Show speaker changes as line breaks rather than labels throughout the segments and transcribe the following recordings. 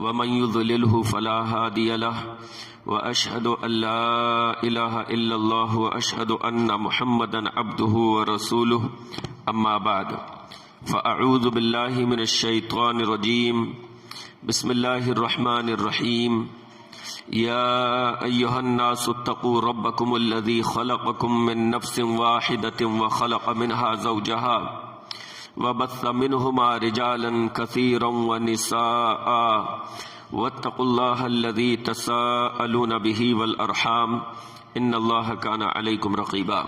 ومن يضلله فلا هادي له وأشهد أن لا إله إلا الله وأشهد أن محمدا عبده ورسوله أما بعد فأعوذ بالله من الشيطان الرجيم بسم الله الرحمن الرحيم يا أيها الناس اتقوا ربكم الذي خلقكم من نفس واحدة وخلق منها زوجها وبث منهما رجالا كثيرا ونساء واتقوا الله الذي تساءلون به والأرحام إن الله كان عليكم رقيبا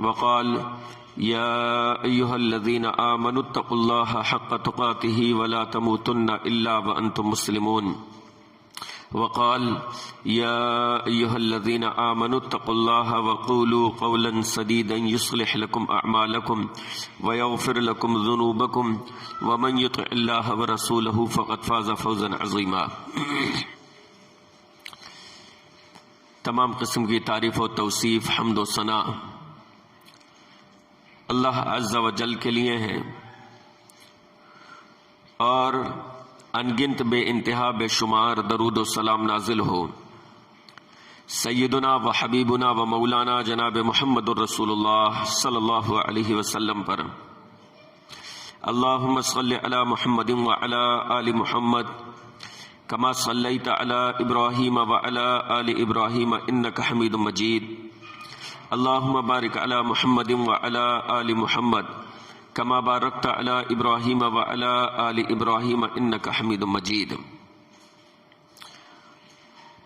وقال يا أيها الذين آمنوا اتقوا الله حق تقاته ولا تموتن إلا وأنتم مسلمون وقال يا أيها الذين آمنوا اتقوا الله وقولوا قولا سديدا يصلح لكم أعمالكم ويغفر لكم ذنوبكم ومن يطع الله ورسوله فقد فاز فوزا عظيما۔ تمام قسم کی تعریف و توصیف، حمد و ثنا اللہ عز و جل کے لیے ہیں، اور انگنت بے انتہا بے شمار درود و سلام نازل ہو سیدنا و حبیبنا و مولانا جناب محمد الرسول اللہ صلی اللہ علیہ وسلم پر۔ اللہم صلی علی محمد وعلی آل محمد کما صلیت علی ابراہیم وعلی آل ابراہیم انک حمید مجید۔ اللہم بارک علی محمد وعلی آل محمد کما بارکت علی ابراہیم وعلی آل ابراہیم انک حمید مجید۔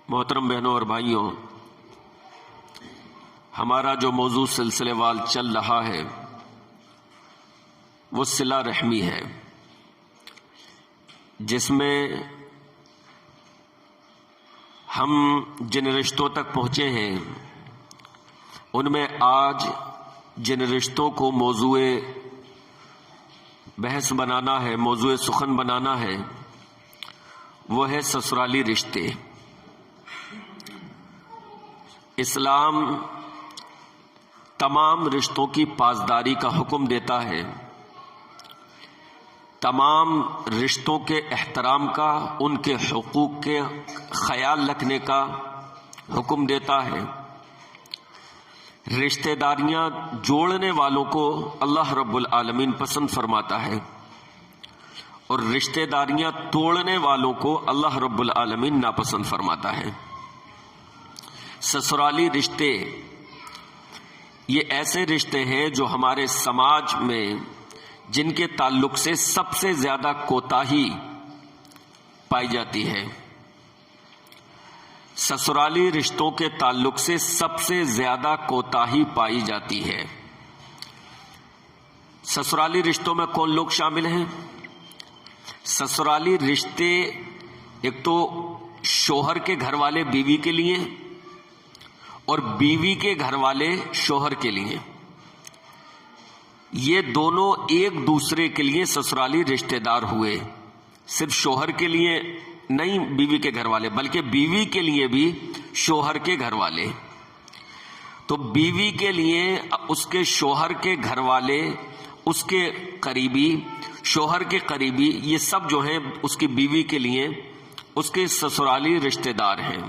محترم بہنوں اور بھائیوں، ہمارا جو موضوع سلسلے وال چل رہا ہے وہ صلہ رحمی ہے، جس میں ہم جن رشتوں تک پہنچے ہیں ان میں آج جن رشتوں کو موضوع بحث بنانا ہے، موضوع سخن بنانا ہے، وہ ہے سسرالی رشتے۔ اسلام تمام رشتوں کی پاسداری کا حکم دیتا ہے، تمام رشتوں کے احترام کا، ان کے حقوق کے خیال رکھنے کا حکم دیتا ہے۔ رشتہ داریاں جوڑنے والوں کو اللہ رب العالمین پسند فرماتا ہے، اور رشتہ داریاں توڑنے والوں کو اللہ رب العالمین ناپسند فرماتا ہے۔ سسرالی رشتے یہ ایسے رشتے ہیں جو ہمارے سماج میں جن کے تعلق سے سب سے زیادہ کوتاہی پائی جاتی ہے۔ سسرالی رشتوں کے تعلق سے سب سے زیادہ کوتاہی پائی جاتی ہے۔ سسرالی رشتوں میں کون لوگ شامل ہیں؟ سسرالی رشتے ایک تو شوہر کے گھر والے بیوی کے لیے، اور بیوی کے گھر والے شوہر کے لیے، یہ دونوں ایک دوسرے کے لیے سسرالی رشتہ دار ہوئے۔ صرف شوہر کے لیے نہیں بیوی کے گھر والے، بلکہ بیوی کے لیے بھی شوہر کے گھر والے۔ تو بیوی کے لیے اس کے شوہر کے گھر والے، اس کے قریبی، شوہر کے قریبی، یہ سب جو ہیں اس کی بیوی کے لیے اس کے سسرالی رشتہ دار ہیں۔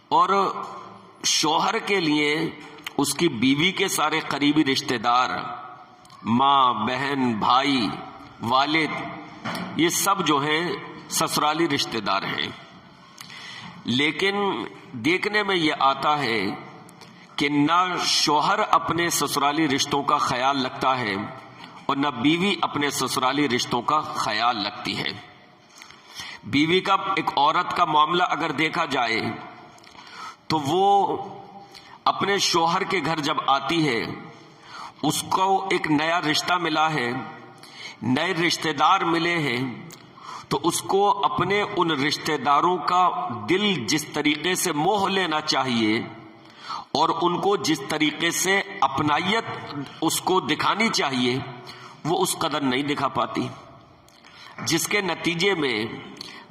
اور شوہر کے لیے اس کی بیوی کے سارے قریبی رشتہ دار، ماں، بہن، بھائی، والد، یہ سب جو ہیں سسرالی رشتہ دار ہیں۔ لیکن دیکھنے میں یہ آتا ہے کہ نہ شوہر اپنے سسرالی رشتوں کا خیال رکھتا ہے، اور نہ بیوی اپنے سسرالی رشتوں کا خیال رکھتی ہے۔ بیوی کا، ایک عورت کا معاملہ اگر دیکھا جائے تو وہ اپنے شوہر کے گھر جب آتی ہے، اس کو ایک نیا رشتہ ملا ہے، نئے رشتہ دار ملے ہیں، تو اس کو اپنے ان رشتہ داروں کا دل جس طریقے سے موہ لینا چاہیے اور ان کو جس طریقے سے اپنائیت اس کو دکھانی چاہیے، وہ اس قدر نہیں دکھا پاتی، جس کے نتیجے میں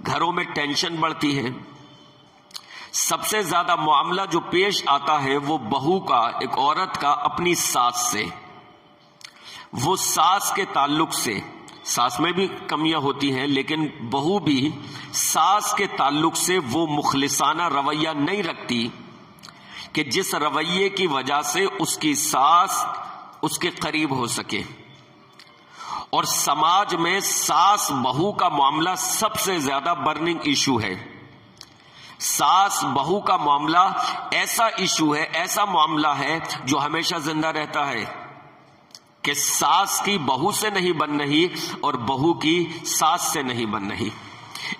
گھروں میں ٹینشن بڑھتی ہے۔ سب سے زیادہ معاملہ جو پیش آتا ہے وہ بہو کا، ایک عورت کا اپنی ساس سے، وہ ساس کے تعلق سے ساس میں بھی کمیاں ہوتی ہیں، لیکن بہو بھی ساس کے تعلق سے وہ مخلصانہ رویہ نہیں رکھتی کہ جس رویے کی وجہ سے اس کی ساس اس کے قریب ہو سکے. اور سماج میں ساس بہو کا معاملہ سب سے زیادہ برننگ ایشو ہے. ساس بہو کا معاملہ ایسا ایشو ہے، ایسا معاملہ ہے جو ہمیشہ زندہ رہتا ہے کہ ساس کی بہو سے نہیں بن رہی اور بہو کی ساس سے نہیں بن رہی.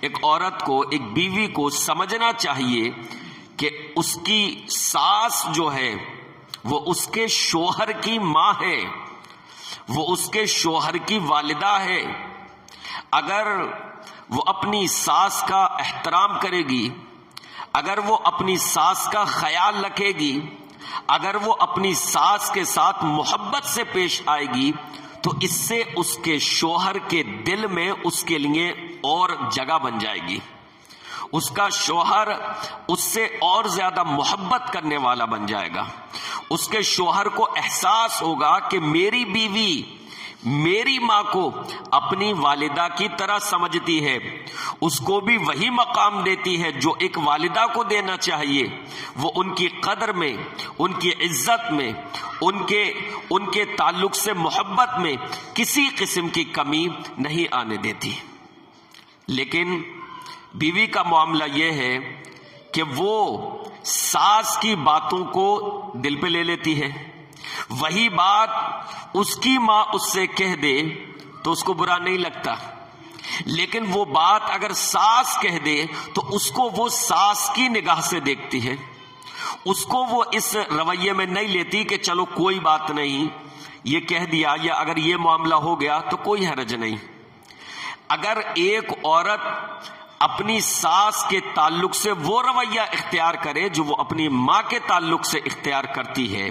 ایک عورت کو، ایک بیوی کو سمجھنا چاہیے کہ اس کی ساس جو ہے وہ اس کے شوہر کی ماں ہے، وہ اس کے شوہر کی والدہ ہے. اگر وہ اپنی ساس کا احترام کرے گی، اگر وہ اپنی ساس کا خیال رکھے گی، اگر وہ اپنی ساس کے ساتھ محبت سے پیش آئے گی، تو اس سے اس کے شوہر کے دل میں اس کے لیے اور جگہ بن جائے گی. اس کا شوہر اس سے اور زیادہ محبت کرنے والا بن جائے گا. اس کے شوہر کو احساس ہوگا کہ میری بیوی میری ماں کو اپنی والدہ کی طرح سمجھتی ہے، اس کو بھی وہی مقام دیتی ہے جو ایک والدہ کو دینا چاہیے. وہ ان کی قدر میں، ان کی عزت میں، ان کے تعلق سے محبت میں کسی قسم کی کمی نہیں آنے دیتی. لیکن بیوی کا معاملہ یہ ہے کہ وہ ساس کی باتوں کو دل پہ لے لیتی ہے. وہی بات اس کی ماں اس سے کہہ دے تو اس کو برا نہیں لگتا، لیکن وہ بات اگر ساس کہہ دے تو اس کو وہ ساس کی نگاہ سے دیکھتی ہے. اس کو وہ اس رویے میں نہیں لیتی کہ چلو کوئی بات نہیں، یہ کہہ دیا، یا اگر یہ معاملہ ہو گیا تو کوئی حرج نہیں. اگر ایک عورت اپنی ساس کے تعلق سے وہ رویہ اختیار کرے جو وہ اپنی ماں کے تعلق سے اختیار کرتی ہے،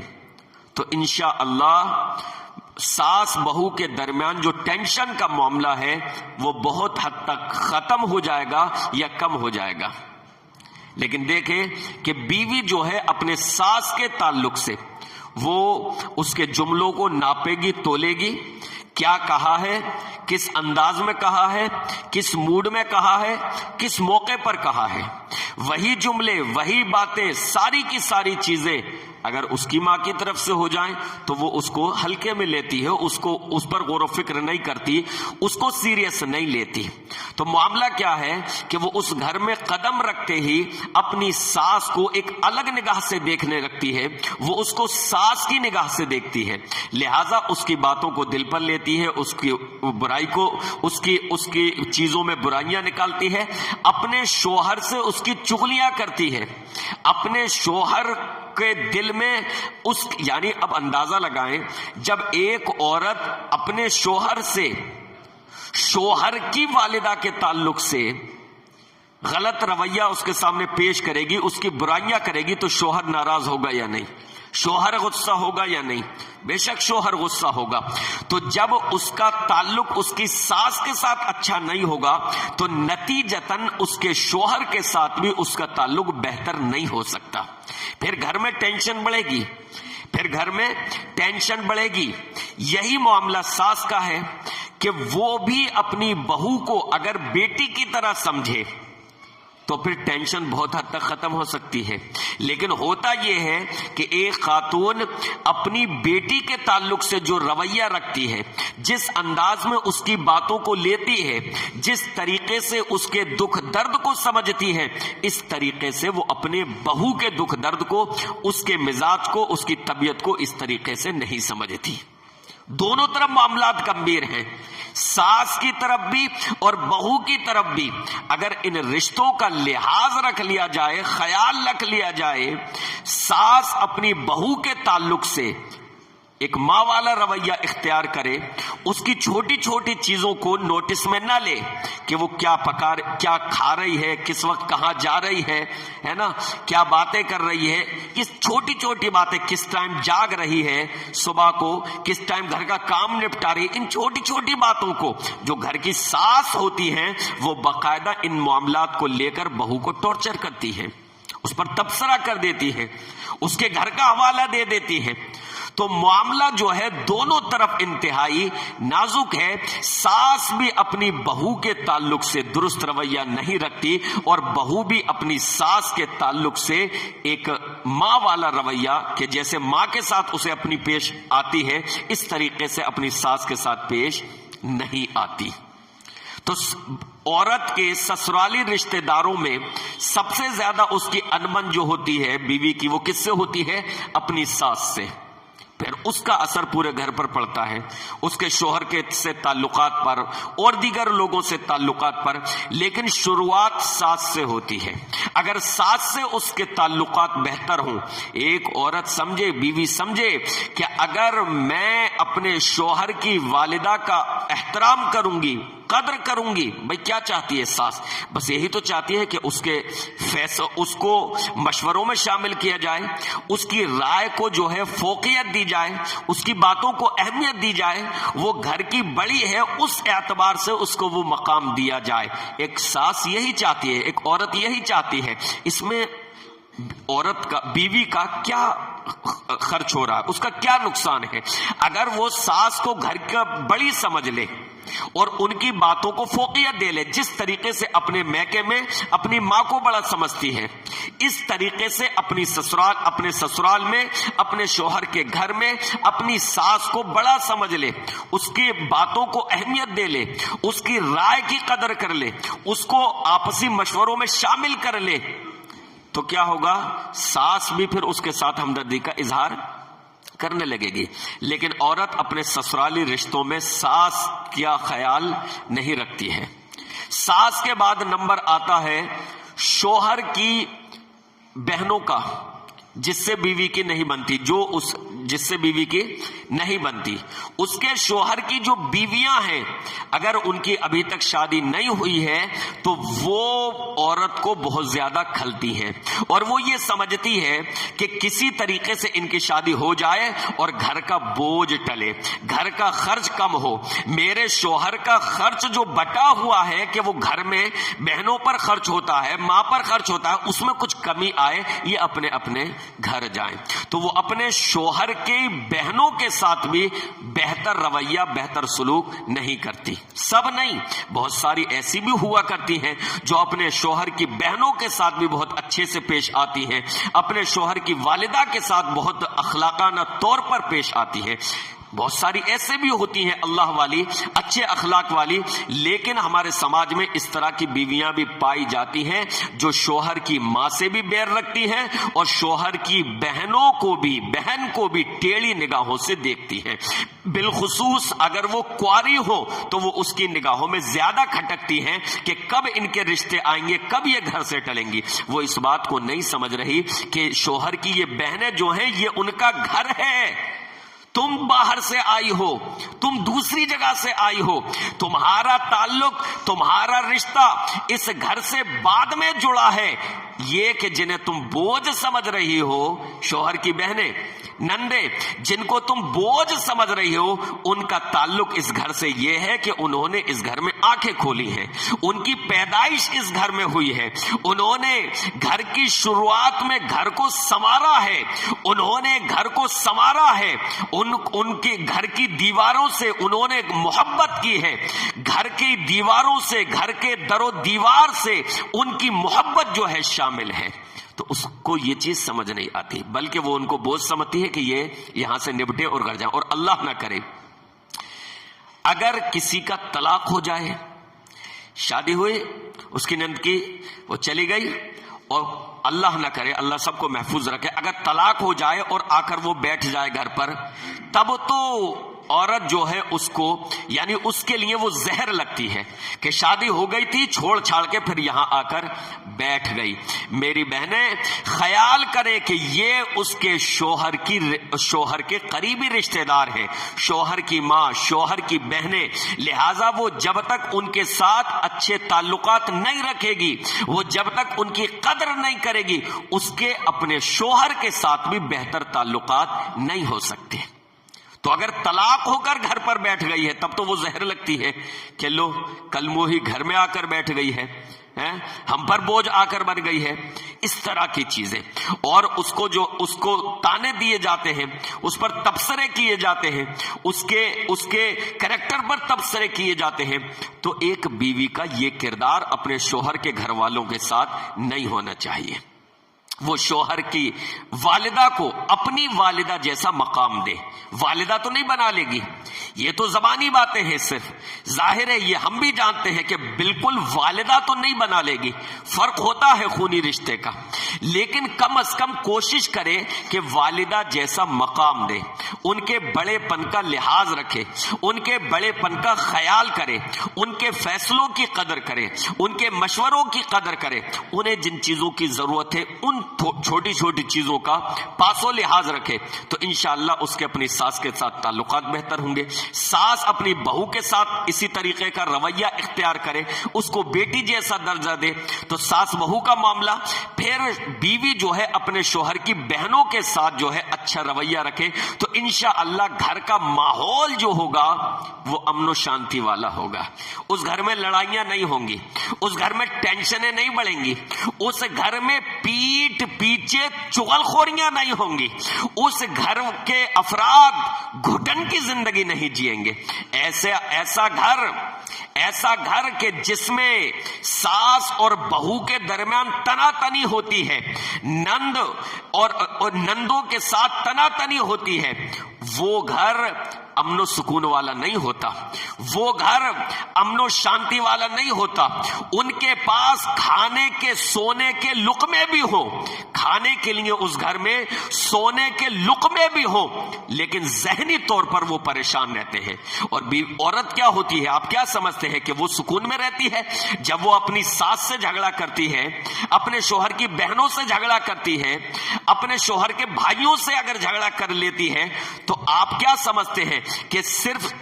تو انشاءاللہ ساس بہو کے درمیان جو ٹینشن کا معاملہ ہے وہ بہت حد تک ختم ہو جائے گا یا کم ہو جائے گا. لیکن دیکھیں کہ بیوی جو ہے اپنے ساس کے تعلق سے وہ اس کے جملوں کو ناپے گی، تولے گی، کیا کہا ہے، کس انداز میں کہا ہے، کس موڈ میں کہا ہے، کس موقع پر کہا ہے. وہی جملے، وہی باتیں، ساری کی ساری چیزیں اگر اس کی ماں کی طرف سے ہو جائیں تو وہ اس کو ہلکے میں لیتی ہے، اس پر غور و فکر نہیں کرتی، اس کو سیریس نہیں لیتی. تو معاملہ کیا ہے کہ وہ اس گھر میں قدم رکھتے ہی اپنی ساس کو ایک الگ نگاہ سے دیکھنے لگتی ہے. وہ اس کو ساس کی نگاہ سے دیکھتی ہے، لہٰذا اس کی باتوں کو دل پر لیتی ہے، اس کی برائی کو، اس کی چیزوں میں برائیاں نکالتی ہے، اپنے شوہر سے اس کی چغلیاں کرتی ہے، اپنے شوہر کے دل میں یعنی اب اندازہ لگائیں، جب ایک عورت اپنے شوہر سے، شوہر کی والدہ کے تعلق سے غلط رویہ اس کے سامنے پیش کرے گی، اس کی برائیاں کرے گی، تو شوہر ناراض ہوگا یا نہیں؟ شوہر غصہ ہوگا یا نہیں؟ بے شک شوہر غصہ ہوگا. تو جب اس کا تعلق اس کی ساس کے ساتھ اچھا نہیں ہوگا تو نتیجتاً اس کے شوہر کے ساتھ بھی اس کا تعلق بہتر نہیں ہو سکتا. پھر گھر میں ٹینشن بڑھے گی، پھر گھر میں ٹینشن بڑھے گی. یہی معاملہ ساس کا ہے کہ وہ بھی اپنی بہو کو اگر بیٹی کی طرح سمجھے تو پھر ٹینشن بہت حد تک ختم ہو سکتی ہے. لیکن ہوتا یہ ہے کہ ایک خاتون اپنی بیٹی کے تعلق سے جو رویہ رکھتی ہے، جس انداز میں اس کی باتوں کو لیتی ہے، جس طریقے سے اس کے دکھ درد کو سمجھتی ہے، اس طریقے سے وہ اپنے بہو کے دکھ درد کو، اس کے مزاج کو، اس کی طبیعت کو اس طریقے سے نہیں سمجھتی. دونوں طرف معاملات گمبھیر ہیں، ساس کی طرف بھی اور بہو کی طرف بھی. اگر ان رشتوں کا لحاظ رکھ لیا جائے، خیال رکھ لیا جائے، ساس اپنی بہو کے تعلق سے ایک ماں والا رویہ اختیار کرے، اس کی چھوٹی چھوٹی چیزوں کو نوٹس میں نہ لے کہ وہ کیا کھا رہی ہے، کس وقت کہاں جا رہی ہے نا، کیا باتیں کر رہی ہے، کس چھوٹی چھوٹی باتیں، کس ٹائم جاگ رہی ہے صبح کو، کس ٹائم گھر کا کام نپٹا رہی ہے. ان چھوٹی چھوٹی باتوں کو جو گھر کی ساس ہوتی ہیں وہ باقاعدہ ان معاملات کو لے کر بہو کو ٹارچر کرتی ہے، اس پر تبصرہ کر دیتی ہے، اس کے گھر کا حوالہ دے دیتی ہے. تو معاملہ جو ہے دونوں طرف انتہائی نازک ہے. ساس بھی اپنی بہو کے تعلق سے درست رویہ نہیں رکھتی اور بہو بھی اپنی ساس کے تعلق سے ایک ماں والا رویہ کہ جیسے ماں کے ساتھ اسے اپنی پیش آتی ہے اس طریقے سے اپنی ساس کے ساتھ پیش نہیں آتی. تو عورت کے سسرالی رشتہ داروں میں سب سے زیادہ اس کی انبن جو ہوتی ہے بیوی کی وہ کس سے ہوتی ہے؟ اپنی ساس سے. پھر اس کا اثر پورے گھر پر پڑتا ہے، اس کے شوہر کے سے تعلقات پر اور دیگر لوگوں سے تعلقات پر، لیکن شروعات ساس سے ہوتی ہے. اگر ساس سے اس کے تعلقات بہتر ہوں، ایک عورت سمجھے، بیوی سمجھے کہ اگر میں اپنے شوہر کی والدہ کا احترام کروں گی، قدر کروں گی. بھئی کیا چاہتی ہے ساس؟ بس یہی تو چاہتی ہے کہ اس کو مشوروں میں شامل کیا جائے، اس کی رائے کو جو ہے فوقیت دی جائے، اس کی باتوں کو اہمیت دی جائے، وہ گھر کی بڑی ہے اس اعتبار سے اس کو وہ مقام دیا جائے. ایک ساس یہی چاہتی ہے، ایک عورت یہی چاہتی ہے. اس میں عورت کا، بیوی کا کیا خرچ ہو رہا ہے، اس کا کیا نقصان ہے؟ اگر وہ ساس کو گھر کا بڑی سمجھ لے اور ان کی باتوں کو فوقیت دے لے، جس طریقے سے اپنے میکے میں اپنی ماں کو بڑا سمجھتی ہے، اس طریقے سے اپنے سسرال میں، اپنے شوہر کے گھر میں اپنی ساس کو بڑا سمجھ لے، اس کی باتوں کو اہمیت دے لے، اس کی رائے کی قدر کر لے، اس کو آپسی مشوروں میں شامل کر لے، تو کیا ہوگا؟ ساس بھی پھر اس کے ساتھ ہمدردی کا اظہار کرنے لگے گی. لیکن عورت اپنے سسرالی رشتوں میں ساس کیا خیال نہیں رکھتی ہے. ساس کے بعد نمبر آتا ہے شوہر کی بہنوں کا، جس سے بیوی کی نہیں بنتی، جس سے بیوی کی نہیں بنتی. اس کے شوہر کی جو بیویاں ہیں، اگر ان کی ابھی تک شادی نہیں ہوئی ہے تو وہ عورت کو بہت زیادہ کھلتی ہیں اور وہ یہ سمجھتی ہے کہ کسی طریقے سے ان کی شادی ہو جائے اور گھر کا بوجھ ٹلے، گھر کا خرچ کم ہو. میرے شوہر کا خرچ جو بٹا ہوا ہے کہ وہ گھر میں بہنوں پر خرچ ہوتا ہے، ماں پر خرچ ہوتا ہے، اس میں کچھ کمی آئے، یہ اپنے اپنے گھر جائیں. تو وہ اپنے شوہر کے بہنوں کے ساتھ بھی بہتر رویہ، بہتر سلوک نہیں کرتی. سب نہیں، بہت ساری ایسی بھی ہوا کرتی ہیں جو اپنے شوہر کی بہنوں کے ساتھ بھی بہت اچھے سے پیش آتی ہیں، اپنے شوہر کی والدہ کے ساتھ بہت اخلاقانہ طور پر پیش آتی ہیں. بہت ساری ایسے بھی ہوتی ہیں اللہ والی، اچھے اخلاق والی، لیکن ہمارے سماج میں اس طرح کی بیویاں بھی پائی جاتی ہیں جو شوہر کی ماں سے بھی بیر رکھتی ہیں اور شوہر کی بہن کو بھی ٹیڑھی نگاہوں سے دیکھتی ہیں. بالخصوص اگر وہ کواری ہو تو وہ اس کی نگاہوں میں زیادہ کھٹکتی ہیں کہ کب ان کے رشتے آئیں گے، کب یہ گھر سے ٹلیں گی. وہ اس بات کو نہیں سمجھ رہی کہ شوہر کی یہ بہنیں جو ہیں یہ ان کا گھر ہے. تم باہر سے آئی ہو، تم دوسری جگہ سے آئی ہو، تمہارا تعلق، تمہارا رشتہ اس گھر سے بعد میں جڑا ہے. یہ کہ جنہیں تم بوجھ سمجھ رہی ہو، شوہر کی بہنیں، نندے، جن کو تم بوجھ سمجھ رہی ہو، ان کا تعلق اس گھر سے یہ ہے کہ انہوں نے اس گھر میں آنکھیں کھولی ہیں، ان کی پیدائش اس گھر میں ہوئی ہے، انہوں نے گھر کی شروعات میں گھر کو سنوارا ہے، انہوں نے گھر کو سنوارا ہے، ان کے گھر کی دیواروں سے انہوں نے محبت کی ہے، گھر کی دیواروں سے، گھر کے در و دیوار سے ان کی محبت جو ہے شامل ہے. تو اس کو یہ چیز سمجھ نہیں آتی، بلکہ وہ ان کو بوجھ سمجھتی ہے کہ یہ یہاں سے نبٹے اور گھر جائیں. اور اللہ نہ کرے اگر کسی کا طلاق ہو جائے، شادی ہوئی، اس کی نند کی، وہ چلی گئی، اور اللہ نہ کرے، اللہ سب کو محفوظ رکھے، اگر طلاق ہو جائے اور آ کر وہ بیٹھ جائے گھر پر، تب تو عورت جو ہے اس کو، یعنی اس کے لیے وہ زہر لگتی ہے کہ شادی ہو گئی تھی، چھوڑ چھاڑ کے پھر یہاں آ کر بیٹھ گئی. میری بہنیں خیال کریں کہ یہ اس کے شوہر کے قریبی رشتہ دار ہیں، شوہر کی ماں، شوہر کی بہنیں، لہٰذا وہ جب تک ان کے ساتھ اچھے تعلقات نہیں رکھے گی، وہ جب تک ان کی قدر نہیں کرے گی، اس کے اپنے شوہر کے ساتھ بھی بہتر تعلقات نہیں ہو سکتے. تو اگر طلاق ہو کر گھر پر بیٹھ گئی ہے تب تو وہ زہر لگتی ہے کہ لو کل موہی گھر میں آ کر بیٹھ گئی ہے. ہم پر بوجھ آ کر بن گئی ہے، اس طرح کی چیزیں، اور اس کو تانے دیے جاتے ہیں، اس پر تبصرے کیے جاتے ہیں، اس کے کریکٹر پر تبصرے کیے جاتے ہیں، تو ایک بیوی کا یہ کردار اپنے شوہر کے گھر والوں کے ساتھ نہیں ہونا چاہیے۔ وہ شوہر کی والدہ کو اپنی والدہ جیسا مقام دے۔ والدہ تو نہیں بنا لے گی، یہ تو زبانی باتیں ہیں، صرف ظاہر ہے، یہ ہم بھی جانتے ہیں کہ بالکل والدہ تو نہیں بنا لے گی، فرق ہوتا ہے خونی رشتے کا، لیکن کم از کم کوشش کرے کہ والدہ جیسا مقام دے، ان کے بڑے پن کا لحاظ رکھے، ان کے بڑے پن کا خیال کرے، ان کے فیصلوں کی قدر کرے، ان کے مشوروں کی قدر کرے، انہیں جن چیزوں کی ضرورت ہے ان چھوٹی چھوٹی چیزوں کا پاس و لحاظ رکھے، تو انشاءاللہ اس کے اپنی ساس کے ساتھ تعلقات بہتر ہوں گے۔ ساس اپنی بہو کے ساتھ اسی طریقے کا رویہ اختیار کرے، اس کو بیٹی جیسا درجہ دے، تو ساس بہو کا معاملہ، پھر بیوی جو ہے اپنے شوہر کی بہنوں کے ساتھ جو ہے اچھا رویہ رکھے، تو انشاءاللہ گھر کا ماحول جو ہوگا وہ امن و شانتی والا ہوگا۔ اس گھر میں لڑائیاں نہیں ہوں گی، اس گھر میں ٹینشنیں نہیں بڑھیں گی، اس گھر میں پیٹ پیچھے چغل خوریاں نہیں ہوں گی، اس گھر کے افراد گھٹن کی زندگی نہیں جئیں گے۔ ایسا گھر کہ جس میں ساس اور بہو کے درمیان تنا تنی ہوتی ہے، نند اور نندوں کے ساتھ تنا تنی ہوتی ہے، وہ گھر امن و سکون والا نہیں ہوتا، وہ گھر امن و شانتی والا نہیں ہوتا۔ ان کے پاس کھانے کے سونے کے لقمے بھی ہوں، کھانے کے لیے اس گھر میں سونے کے لقمے بھی ہوں، لیکن ذہنی طور پر وہ پریشان رہتے ہیں۔ اور عورت کیا ہوتی ہے، آپ کیا سمجھتے ہیں کہ وہ سکون میں رہتی ہے؟ جب وہ اپنی ساس سے جھگڑا کرتی ہے، اپنے شوہر کی بہنوں سے جھگڑا کرتی ہے، اپنے شوہر کے بھائیوں سے اگر جھگڑا کر لیتی ہے، تو آپ کیا سمجھتے ہیں کہ صرف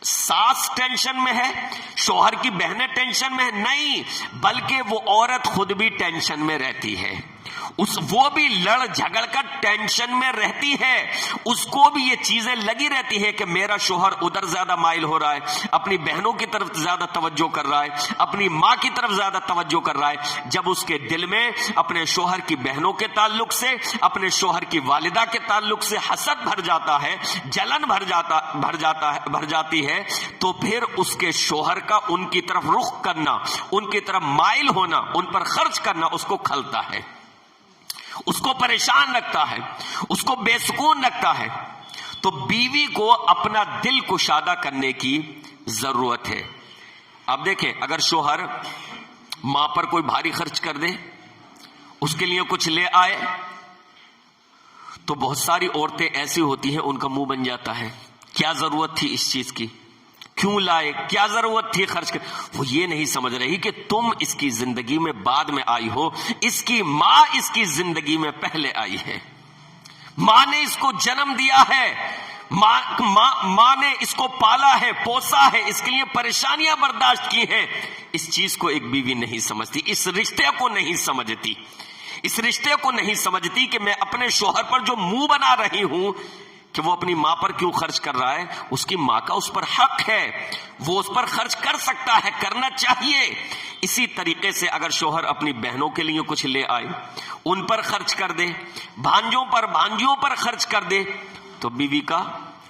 ساس ٹینشن میں ہے، شوہر کی بہنیں ٹینشن میں ہے؟ نہیں، بلکہ وہ عورت خود بھی ٹینشن میں رہتی ہے، وہ بھی لڑ جھگڑ کر ٹینشن میں رہتی ہے، اس کو بھی یہ چیزیں لگی رہتی ہے کہ میرا شوہر ادھر زیادہ مائل ہو رہا ہے، اپنی بہنوں کی طرف زیادہ توجہ کر رہا ہے، اپنی ماں کی طرف زیادہ توجہ کر رہا ہے۔ جب اس کے دل میں اپنے شوہر کی بہنوں کے تعلق سے، اپنے شوہر کی والدہ کے تعلق سے حسد بھر جاتا ہے، جلن بھر جاتی ہے، تو پھر اس کے شوہر کا ان کی طرف رخ کرنا، ان کی طرف مائل ہونا، ان پر خرچ کرنا اس کو کھلتا ہے، اس کو پریشان رکھتا ہے، اس کو بے سکون رکھتا ہے۔ تو بیوی کو اپنا دل کشادہ کرنے کی ضرورت ہے۔ اب دیکھیں، اگر شوہر ماں پر کوئی بھاری خرچ کر دے، اس کے لیے کچھ لے آئے، تو بہت ساری عورتیں ایسی ہوتی ہیں ان کا منہ بن جاتا ہے، کیا ضرورت تھی اس چیز کی، کیوں لائے، کیا ضرورت تھی خرچ کر۔ وہ یہ نہیں سمجھ رہی کہ تم اس کی زندگی میں بعد میں آئی ہو، اس کی ماں اس کی زندگی میں پہلے آئی ہے، ماں نے اس کو جنم دیا ہے، ماں نے اس کو پالا ہے، پوسا ہے، اس کے لیے پریشانیاں برداشت کی ہیں۔ اس چیز کو ایک بیوی نہیں سمجھتی، اس رشتے کو نہیں سمجھتی، اس رشتے کو نہیں سمجھتی کہ میں اپنے شوہر پر جو منہ بنا رہی ہوں کہ وہ اپنی ماں پر کیوں خرچ کر رہا ہے، اس کی ماں کا اس پر حق ہے، وہ اس پر خرچ کر سکتا ہے، کرنا چاہیے۔ اسی طریقے سے اگر شوہر اپنی بہنوں کے لیے کچھ لے آئے، ان پر خرچ کر دے، بھانجیوں پر خرچ کر دے، تو بیوی کا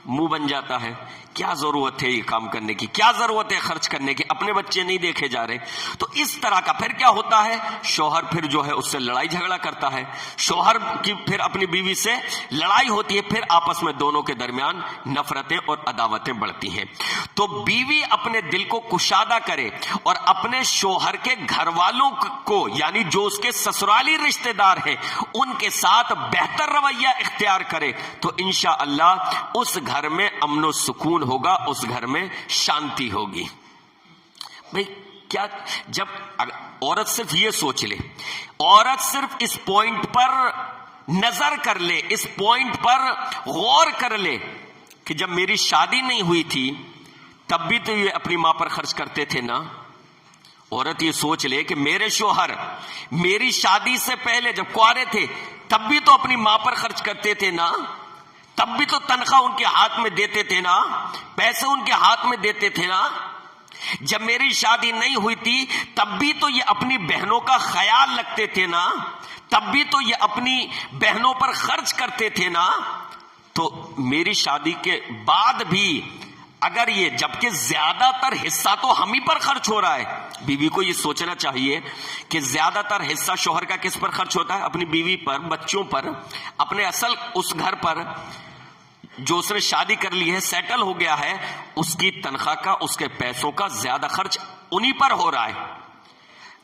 منہ بن جاتا ہے، کیا ضرورت ہے یہ کام کرنے کی، کیا ضرورت ہے خرچ کرنے کی، اپنے بچے نہیں دیکھے جا رہے۔ تو اس طرح کا پھر کیا ہوتا ہے، شوہر پھر جو ہے اس سے لڑائی جھگڑا کرتا ہے، شوہر کی پھر اپنی بیوی سے لڑائی ہوتی ہے، پھر آپس میں دونوں کے درمیان نفرتیں اور عداوتیں بڑھتی ہیں۔ تو بیوی اپنے دل کو کشادہ کرے اور اپنے شوہر کے گھر والوں کو، یعنی جو اس کے سسرالی رشتہ دار ہیں، ان کے ساتھ بہتر رویہ اختیار کرے، تو انشاءاللہ اس گھر میں امن و سکون ہوگا، اس گھر میں شانتی ہوگی۔ بھئی کیا، جب عورت صرف یہ سوچ لے، عورت صرف اس پوائنٹ پر نظر کر لے، اس پوائنٹ پر غور کر لے کہ جب میری شادی نہیں ہوئی تھی تب بھی تو یہ اپنی ماں پر خرچ کرتے تھے نا۔ عورت یہ سوچ لے کہ میرے شوہر میری شادی سے پہلے جب کنوارے تھے تب بھی تو اپنی ماں پر خرچ کرتے تھے نا، تب بھی تو تنخواہ ان کے ہاتھ میں دیتے تھے نا، پیسے ان کے ہاتھ میں دیتے تھے نا۔ جب میری شادی نہیں ہوئی تھی تب بھی تو یہ اپنی بہنوں کا خیال رکھتے تھے نا، تب بھی تو یہ اپنی بہنوں پر خرچ کرتے تھے نا، تو میری شادی کے بعد بھی اگر یہ، جبکہ زیادہ تر حصہ تو ہم ہی پر خرچ ہو رہا ہے، بیوی کو یہ سوچنا چاہیے کہ زیادہ تر حصہ شوہر کا کس پر خرچ ہوتا ہے؟ اپنی بیوی پر، بچوں پر، اپنے اصل اس گھر پر جو اس نے شادی کر لی ہے، سیٹل ہو گیا ہے، اس کی تنخواہ کا، اس کے پیسوں کا زیادہ خرچ انہی پر ہو رہا ہے۔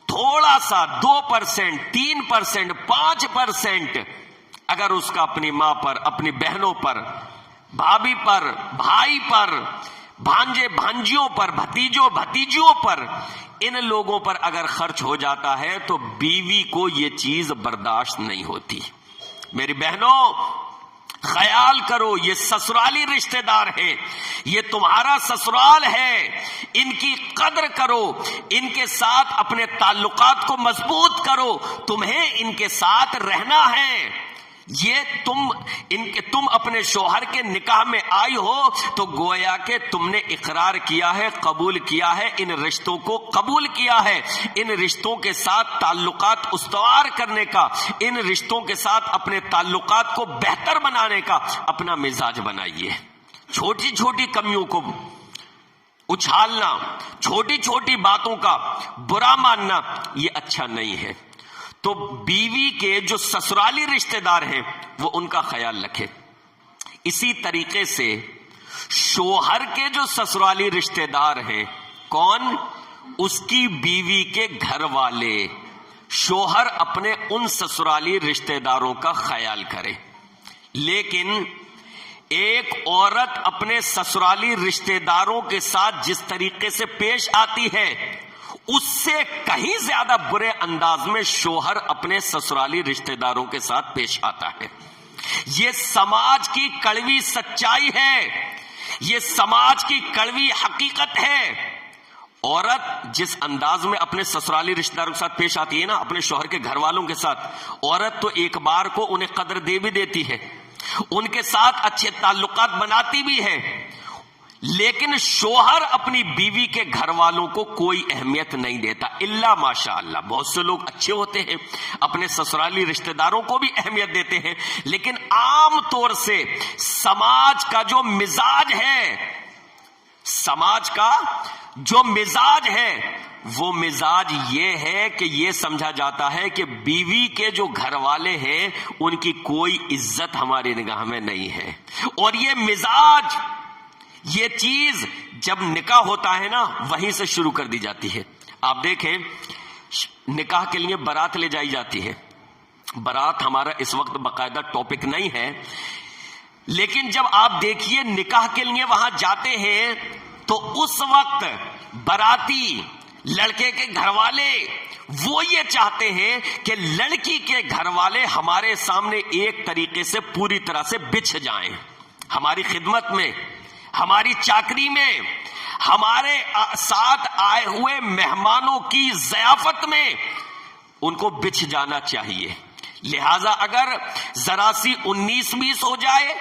تھوڑا سا 2%، 3%، 5% اگر اس کا اپنی ماں پر، اپنی بہنوں پر، بھابھی پر، بھائی پر، بھانجے بھانجیوں پر، بھتیجوں بھتیجیوں پر، ان لوگوں پر اگر خرچ ہو جاتا ہے تو بیوی کو یہ چیز برداشت نہیں ہوتی۔ میری بہنوں خیال کرو، یہ سسرالی رشتہ دار ہے، یہ تمہارا سسرال ہے، ان کی قدر کرو، ان کے ساتھ اپنے تعلقات کو مضبوط کرو، تمہیں ان کے ساتھ رہنا ہے۔ یہ تم اپنے شوہر کے نکاح میں آئی ہو تو گویا کہ تم نے اقرار کیا ہے، قبول کیا ہے، ان رشتوں کو قبول کیا ہے، ان رشتوں کے ساتھ تعلقات استوار کرنے کا، ان رشتوں کے ساتھ اپنے تعلقات کو بہتر بنانے کا اپنا مزاج بنائیے۔ چھوٹی چھوٹی کمیوں کو اچھالنا، چھوٹی چھوٹی باتوں کا برا ماننا، یہ اچھا نہیں ہے۔ تو بیوی کے جو سسرالی رشتہ دار ہیں وہ ان کا خیال رکھے۔ اسی طریقے سے شوہر کے جو سسرالی رشتہ دار ہیں، کون؟ اس کی بیوی کے گھر والے۔ شوہر اپنے ان سسرالی رشتہ داروں کا خیال کرے، لیکن ایک عورت اپنے سسرالی رشتہ داروں کے ساتھ جس طریقے سے پیش آتی ہے اس سے کہیں زیادہ برے انداز میں شوہر اپنے سسرالی رشتہ داروں کے ساتھ پیش آتا ہے۔ یہ سماج کی کڑوی سچائی ہے، یہ سماج کی کڑوی حقیقت ہے۔ عورت جس انداز میں اپنے سسرالی رشتہ داروں کے ساتھ پیش آتی ہے نا، اپنے شوہر کے گھر والوں کے ساتھ، عورت تو ایک بار کو انہیں قدر دے بھی دیتی ہے، ان کے ساتھ اچھے تعلقات بناتی بھی ہے، لیکن شوہر اپنی بیوی کے گھر والوں کو کوئی اہمیت نہیں دیتا، الا ماشاء اللہ۔ بہت سے لوگ اچھے ہوتے ہیں، اپنے سسرالی رشتہ داروں کو بھی اہمیت دیتے ہیں، لیکن عام طور سے سماج کا جو مزاج ہے، سماج کا جو مزاج ہے وہ مزاج یہ ہے کہ یہ سمجھا جاتا ہے کہ بیوی کے جو گھر والے ہیں ان کی کوئی عزت ہماری نگاہ میں نہیں ہے۔ اور یہ مزاج، یہ چیز جب نکاح ہوتا ہے نا وہیں سے شروع کر دی جاتی ہے۔ آپ دیکھیں نکاح کے لیے بارات لے جائی جاتی ہے، بارات ہمارا اس وقت باقاعدہ ٹاپک نہیں ہے، لیکن جب آپ دیکھیے نکاح کے لیے وہاں جاتے ہیں تو اس وقت باراتی لڑکے کے گھر والے وہ یہ چاہتے ہیں کہ لڑکی کے گھر والے ہمارے سامنے ایک طریقے سے پوری طرح سے بچھ جائیں، ہماری خدمت میں، ہماری چاکری میں، ہمارے ساتھ آئے ہوئے مہمانوں کی ضیافت میں ان کو بچھ جانا چاہیے۔ لہذا اگر ذرا سی 19-20 ہو جائے،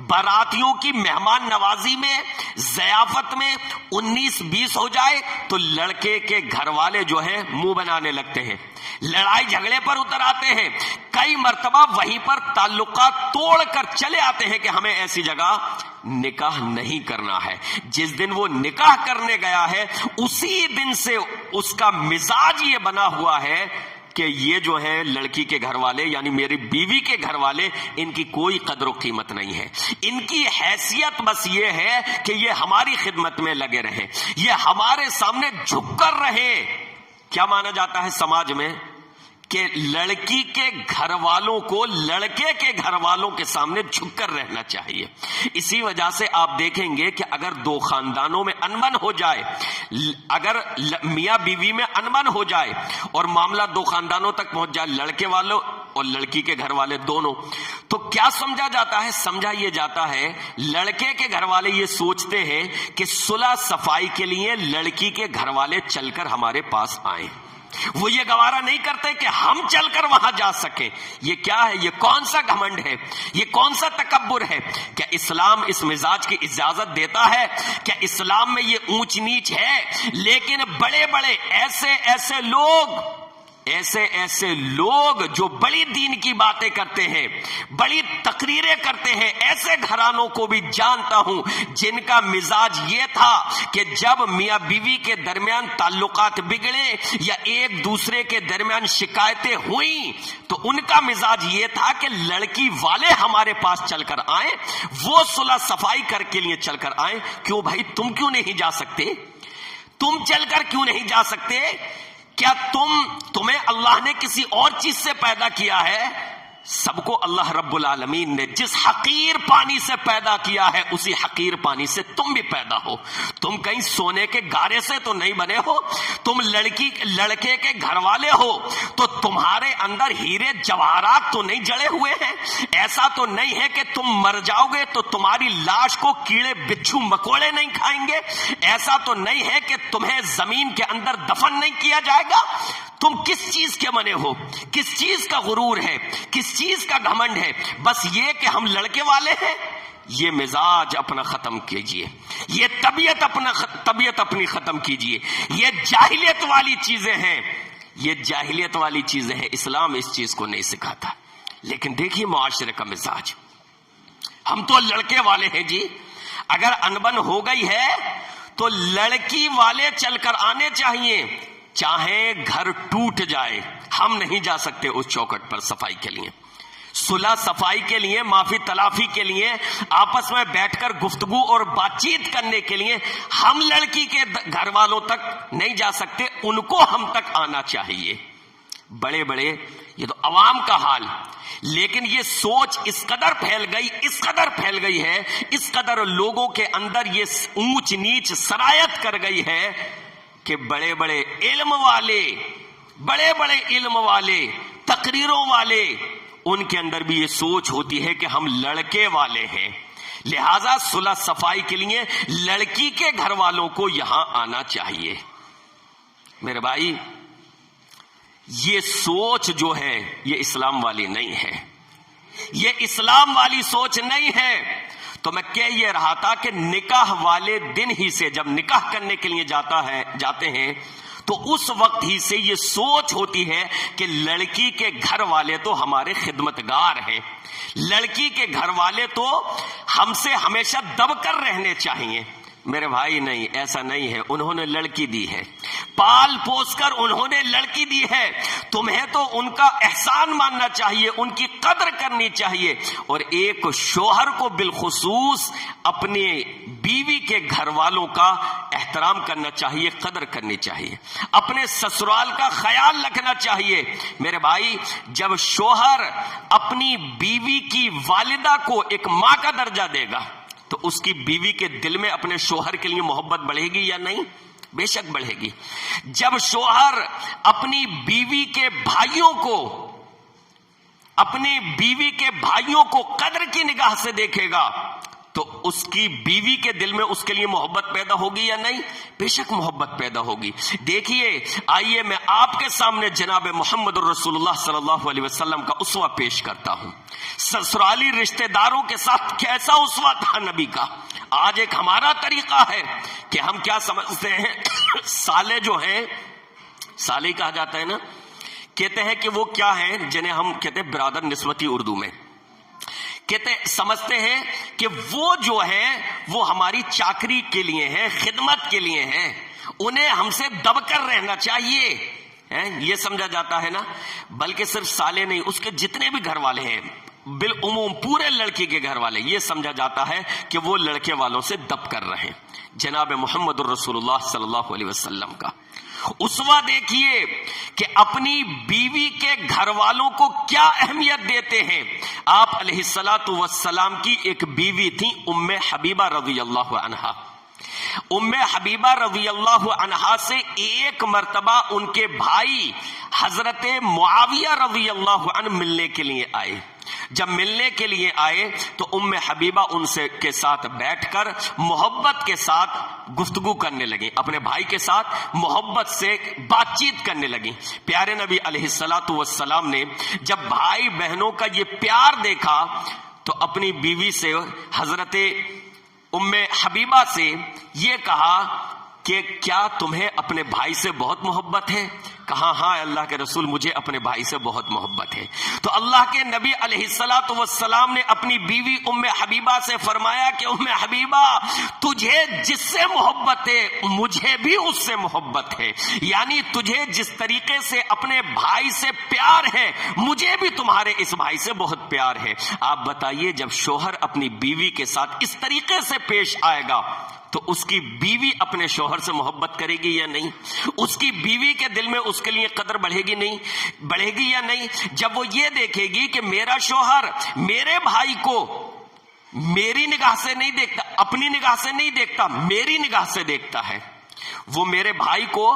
باراتیوں کی مہمان نوازی میں، ضیافت میں 19-20 ہو جائے تو لڑکے کے گھر والے جو ہیں منہ بنانے لگتے ہیں، لڑائی جھگڑے پر اتر آتے ہیں، کئی مرتبہ وہیں پر تعلقات توڑ کر چلے آتے ہیں کہ ہمیں ایسی جگہ نکاح نہیں کرنا ہے۔ جس دن وہ نکاح کرنے گیا ہے اسی دن سے اس کا مزاج یہ بنا ہوا ہے کہ یہ جو ہے لڑکی کے گھر والے یعنی میری بیوی کے گھر والے، ان کی کوئی قدر و قیمت نہیں ہے، ان کی حیثیت بس یہ ہے کہ یہ ہماری خدمت میں لگے رہیں، یہ ہمارے سامنے جھک کر رہے۔ کیا مانا جاتا ہے سماج میں کہ لڑکی کے گھر والوں کو لڑکے کے گھر والوں کے سامنے جھک کر رہنا چاہیے۔ اسی وجہ سے آپ دیکھیں گے کہ اگر دو خاندانوں میں انبن ہو جائے، اگر میاں بیوی میں انبن ہو جائے اور معاملہ دو خاندانوں تک پہنچ جائے، لڑکے والوں اور لڑکی کے گھر والے دونوں، تو کیا سمجھا جاتا ہے؟ سمجھا یہ جاتا ہے لڑکے کے گھر والے یہ سوچتے ہیں کہ صلح صفائی کے لیے لڑکی کے گھر والے چل کر ہمارے پاس آئیں، وہ یہ گوارا نہیں کرتے کہ ہم چل کر وہاں جا سکیں. یہ کیا ہے؟ یہ کون سا گھمنڈ ہے؟ یہ کون سا تکبر ہے؟ کیا اسلام اس مزاج کی اجازت دیتا ہے؟ کیا اسلام میں یہ اونچ نیچ ہے؟ لیکن بڑے بڑے ایسے لوگ جو بڑی دین کی باتیں کرتے ہیں، بڑی تقریریں کرتے ہیں، ایسے گھرانوں کو بھی جانتا ہوں جن کا مزاج یہ تھا کہ جب میاں بیوی کے درمیان تعلقات بگڑے یا ایک دوسرے کے درمیان شکایتیں ہوئیں تو ان کا مزاج یہ تھا کہ لڑکی والے ہمارے پاس چل کر آئیں، وہ صلح صفائی کر کے لیے چل کر آئیں. کیوں بھائی، تم کیوں نہیں جا سکتے؟ تم چل کر کیوں نہیں جا سکتے؟ کیا تمہیں اللہ نے کسی اور چیز سے پیدا کیا ہے؟ سب کو اللہ رب العالمین نے جس حقیر پانی سے پیدا کیا ہے اسی حقیر پانی سے تم بھی پیدا ہو. تم کہیں سونے کے گارے سے تو نہیں بنے ہو. تم لڑکے کے گھر والے ہو تو تمہارے اندر ہیرے جواہرات تو نہیں جڑے ہوئے ہیں. ایسا تو نہیں ہے کہ تم مر جاؤ گے تو تمہاری لاش کو کیڑے بچھو مکوڑے نہیں کھائیں گے. ایسا تو نہیں ہے کہ تمہیں زمین کے اندر دفن نہیں کیا جائے گا. تم کس چیز کے بنے ہو؟ کس چیز کا غرور ہے؟ کس چیز کا گھمنڈ ہے؟ بس یہ کہ ہم لڑکے والے ہیں. یہ مزاج اپنا ختم کیجئے، یہ طبیعت اپنی ختم کیجئے. یہ جاہلیت والی چیزیں ہیں، یہ جاہلیت والی چیزیں ہیں. اسلام اس چیز کو نہیں سکھاتا. لیکن دیکھیے معاشرے کا مزاج. ہم تو لڑکے والے ہیں جی. اگر انبن ہو گئی ہے تو لڑکی والے چل کر آنے چاہیے، چاہے گھر ٹوٹ جائے. ہم نہیں جا سکتے اس چوکٹ پر صفائی کے لیے، صلح صفائی کے لیے، معافی تلافی کے لیے، آپس میں بیٹھ کر گفتگو اور بات چیت کرنے کے لیے ہم لڑکی کے گھر والوں تک نہیں جا سکتے. ان کو ہم تک آنا چاہیے. بڑے یہ تو عوام کا حال. لیکن یہ سوچ اس قدر پھیل گئی ہے، اس قدر لوگوں کے اندر یہ اونچ نیچ سرایت کر گئی ہے کہ بڑے بڑے علم والے تقریروں والے، ان کے اندر بھی یہ سوچ ہوتی ہے کہ ہم لڑکے والے ہیں، لہذا صلح صفائی کے لیے لڑکی کے گھر والوں کو یہاں آنا چاہیے. میرے بھائی، یہ سوچ جو ہے یہ اسلام والی نہیں ہے. یہ اسلام والی سوچ نہیں ہے. تو میں کہہ یہ رہا تھا کہ نکاح والے دن ہی سے جب نکاح کرنے کے لیے جاتے ہیں تو اس وقت ہی سے یہ سوچ ہوتی ہے کہ لڑکی کے گھر والے تو ہمارے خدمتگار ہیں، لڑکی کے گھر والے تو ہم سے ہمیشہ دب کر رہنے چاہیے. میرے بھائی نہیں، ایسا نہیں ہے. انہوں نے لڑکی دی ہے، پال پوس کر انہوں نے لڑکی دی ہے. تمہیں تو ان کا احسان ماننا چاہیے، ان کی قدر کرنی چاہیے. اور ایک شوہر کو بالخصوص اپنے بیوی کے گھر والوں کا احترام کرنا چاہیے، قدر کرنی چاہیے، اپنے سسرال کا خیال رکھنا چاہیے. میرے بھائی، جب شوہر اپنی بیوی کی والدہ کو ایک ماں کا درجہ دے گا تو اس کی بیوی کے دل میں اپنے شوہر کے لیے محبت بڑھے گی یا نہیں؟ بے شک بڑھے گی. جب شوہر اپنی بیوی کے بھائیوں کو قدر کی نگاہ سے دیکھے گا تو اس کی بیوی کے دل میں اس کے لیے محبت پیدا ہوگی یا نہیں؟ بے شک محبت پیدا ہوگی. دیکھیے، آئیے میں آپ کے سامنے جناب محمد الرسول اللہ صلی اللہ علیہ وسلم کا اسوہ پیش کرتا ہوں. سسرالی رشتہ داروں کے ساتھ کیسا اسوہ تھا نبی کا. آج ایک ہمارا طریقہ ہے کہ ہم کیا سمجھتے ہیں، سالے جو ہیں، سالے کہا جاتا ہے نا، کہتے ہیں کہ وہ کیا ہیں، جنہیں ہم کہتے ہیں برادر نسبتی اردو میں، سمجھتے ہیں کہ وہ جو ہے وہ ہماری چاکری کے لیے ہیں، خدمت کے لیے ہیں، انہیں ہم سے دب کر رہنا چاہیے. یہ سمجھا جاتا ہے نا. بلکہ صرف سالے نہیں، اس کے جتنے بھی گھر والے ہیں، بالعموم پورے لڑکی کے گھر والے، یہ سمجھا جاتا ہے کہ وہ لڑکے والوں سے دب کر رہے ہیں. جناب محمد الرسول اللہ صلی اللہ علیہ وسلم کا اسوہ دیکھیے کہ اپنی بیوی کے گھر والوں کو کیا اہمیت دیتے ہیں. آپ علیہ الصلوۃ والسلام کی ایک بیوی تھی ام حبیبہ رضی اللہ عنہا. ام حبیبہ رضی اللہ عنہا سے ایک مرتبہ ان کے بھائی حضرت معاویہ رضی اللہ عنہ ملنے کے لیے آئے. جب ملنے کے لیے آئے تو حبیبہ ان سے کے ساتھ بیٹھ کر محبت کے ساتھ گفتگو کرنے لگی، اپنے بھائی کے ساتھ محبت سے بات چیت کرنے لگی۔ پیارے نبی علیہ الصلوۃ والسلام نے جب بھائی بہنوں کا یہ پیار دیکھا تو اپنی بیوی سے حضرت حبیبہ سے یہ کہا کہ کیا تمہیں اپنے بھائی سے بہت محبت ہے؟ کہا ہاں اللہ کے رسول، مجھے اپنے بھائی سے بہت محبت ہے۔ تو اللہ کے نبی علیہ الصلوۃ والسلام نے اپنی بیوی حبیبہ سے فرمایا کہ حبیبہ، تجھے جس سے محبت ہے مجھے بھی اس سے محبت ہے، یعنی تجھے جس طریقے سے اپنے بھائی سے پیار ہے مجھے بھی تمہارے اس بھائی سے بہت پیار ہے۔ آپ بتائیے، جب شوہر اپنی بیوی کے ساتھ اس طریقے سے پیش آئے گا تو اس کی بیوی اپنے شوہر سے محبت کرے گی یا نہیں؟ اس کی بیوی کے دل میں اس کے لیے قدر بڑھے گی یا نہیں؟ جب وہ یہ دیکھے گی کہ میرا شوہر میرے بھائی کو میری نگاہ سے نہیں دیکھتا، اپنی نگاہ سے نہیں دیکھتا، میری نگاہ سے دیکھتا ہے، وہ میرے بھائی کو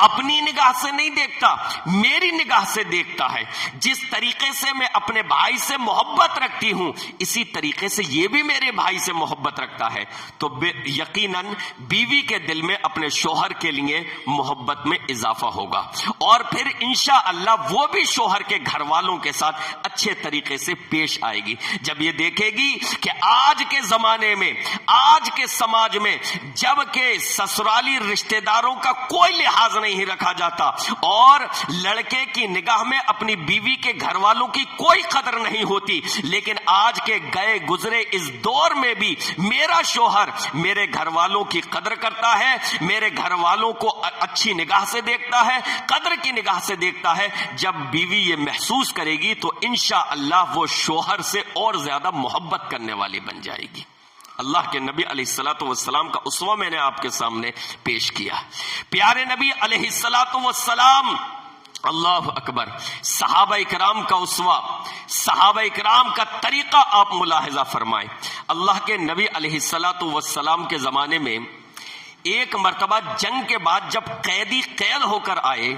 اپنی نگاہ سے نہیں دیکھتا، میری نگاہ سے دیکھتا ہے، جس طریقے سے میں اپنے بھائی سے محبت رکھتی ہوں اسی طریقے سے یہ بھی میرے بھائی سے محبت رکھتا ہے، تو یقیناً بیوی کے دل میں اپنے شوہر کے لیے محبت میں اضافہ ہوگا، اور پھر انشاءاللہ وہ بھی شوہر کے گھر والوں کے ساتھ اچھے طریقے سے پیش آئے گی۔ جب یہ دیکھے گی کہ آج کے زمانے میں، آج کے سماج میں جب کہ سسرالی رشتہ داروں کا کوئی لحاظ نہیں رکھا جاتا اور لڑکے کی نگاہ میں اپنی بیوی کے گھر والوں کی کوئی قدر نہیں ہوتی، لیکن آج کے گئے گزرے اس دور میں بھی میرا شوہر میرے گھر والوں کی قدر کرتا ہے، میرے گھر والوں کو اچھی نگاہ سے دیکھتا ہے، قدر کی نگاہ سے دیکھتا ہے۔ جب بیوی یہ محسوس کرے گی تو انشاءاللہ وہ شوہر سے اور زیادہ محبت کرنے والی بن جائے گی۔ اللہ کے نبی علیہ الصلوۃ والسلام کا اسوہ میں نے آپ کے سامنے پیش کیا۔ پیارے نبی علیہ الصلوۃ والسلام، اللہ اکبر، صحابہ اکرام کا اسوہ، صحابہ اکرام کا طریقہ آپ ملاحظہ فرمائیں۔ اللہ کے نبی علیہ الصلوۃ والسلام کے زمانے میں ایک مرتبہ جنگ کے بعد جب قیدی قید ہو کر آئے،